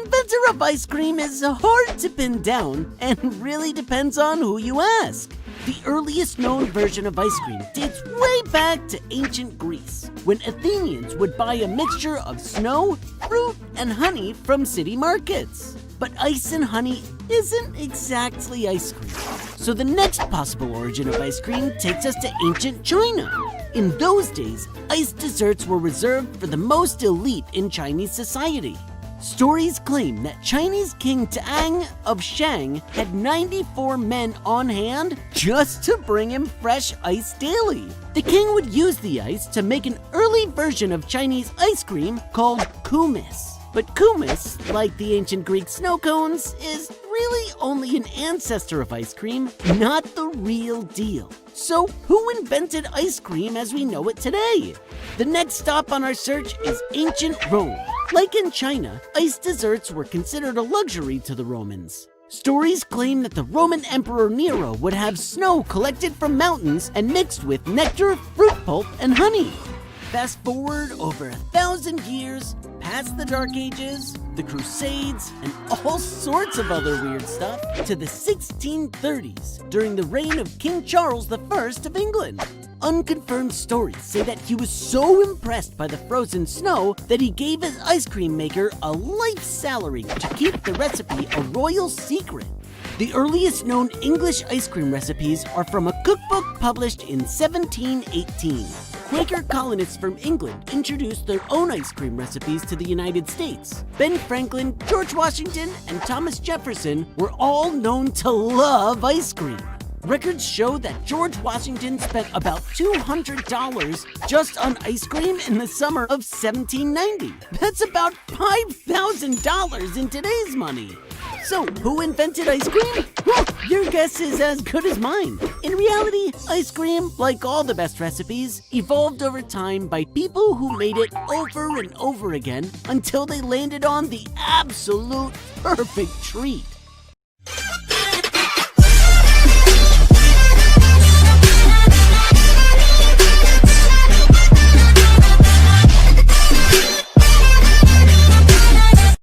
inventor of ice cream is hard to pin down and really depends on who you ask. The earliest known version of ice cream dates way back to ancient Greece, when Athenians would buy a mixture of snow, fruit, and honey from city markets. But ice and honey isn't exactly ice cream. So the next possible origin of ice cream takes us to ancient China. In those days, ice desserts were reserved for the most elite in Chinese society. Stories claim that Chinese King Tang of Shang had 94 men on hand just to bring him fresh ice daily. The king would use the ice to make an early version of Chinese ice cream called kumis. But kumis, like the ancient Greek snow cones, is really only an ancestor of ice cream, not the real deal. So who invented ice cream as we know it today? The next stop on our search is ancient Rome. Like in China, ice desserts were considered a luxury to the Romans. Stories claim that the Roman Emperor Nero would have snow collected from mountains and mixed with nectar, fruit pulp, and honey. Fast forward over 1,000 years, past the Dark Ages, the Crusades, and all sorts of other weird stuff, to the 1630s, during the reign of King Charles I of England. Unconfirmed stories say that he was so impressed by the frozen snow that he gave his ice cream maker a life salary to keep the recipe a royal secret. The earliest known English ice cream recipes are from a cookbook published in 1718. Quaker colonists from England introduced their own ice cream recipes to the United States. Ben Franklin, George Washington, and Thomas Jefferson were all known to love ice cream. Records show that George Washington spent about $200 just on ice cream in the summer of 1790. That's about $5,000 in today's money. So, who invented ice cream? Well, your guess is as good as mine. In reality, ice cream, like all the best recipes, evolved over time by people who made it over and over again until they landed on the absolute perfect treat.